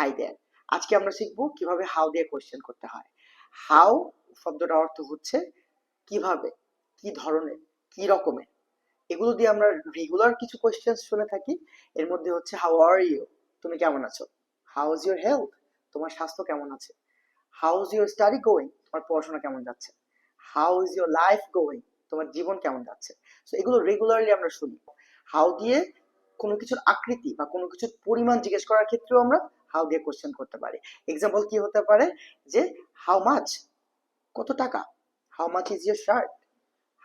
Hi there. আজকে আমরা শিখবো কিভাবে হাউ দিয়ে কোয়েশ্চেন করতে হয়। হাউ শব্দটার অর্থ হচ্ছে কিভাবে, কি ধরনের, কি রকমের। এগুলো দিয়ে আমরা রেগুলার কিছু কোয়েশ্চেন শুনে থাকি। এর মধ্যে হচ্ছে হাউ আর ইউ, তুমি কেমন আছো। হাউ ইজ ইউর হেলথ, তোমার স্বাস্থ্য কেমন আছে। How is your study going, তোমার পড়াশোনা কেমন যাচ্ছে। How is your life going, তোমার জীবন কেমন যাচ্ছে। সো এগুলো রেগুলারলি আমরা শুনি। হাউ দিয়ে কোনো কিছুর আকৃতি বা কোনো কিছুর পরিমাণ জিজ্ঞেস করার ক্ষেত্রেও আমরা হাউ দিয়ে কোশ্চেন করতে পারি। এক্সাম্পল কি হতে পারে, যে হাউ মাচ, কত টাকা। How much is your shirt.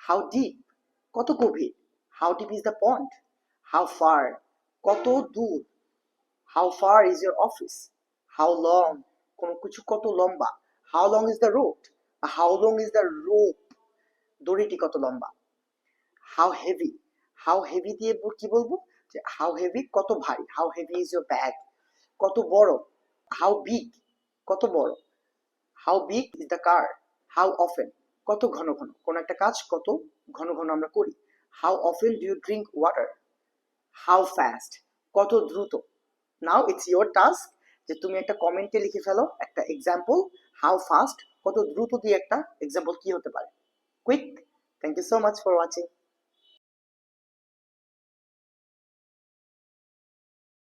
How deep, কত গভীর। How deep is the pond. How far, কত দূর। How far is your office. How long, কোনো কিছু কত লম্বা। How long is the road, how long is the rope, দড়িটি কত লম্বা। হাউ হেভি, হাউ হেভি দিয়ে কি বলবো, যে হাউ হেভি কত ভারী। How heavy is your bag, কত বড়। হাউ বিগ, কত বড়। How big is the car. How often, কত ঘন ঘন, কোন একটা কাজ কত ঘন ঘন আমরা করি। How often do you drink water. How fast, কত দ্রুত। নাও ইটস ইয়োর টাস্ক, যে তুমি একটা কমেন্টে লিখে ফেলো একটা এক্সাম্পল। হাউ ফাস্ট, কত দ্রুত দিয়ে একটা এক্সাম্পল কি হতে পারে। Quick. Thank you so much for watching.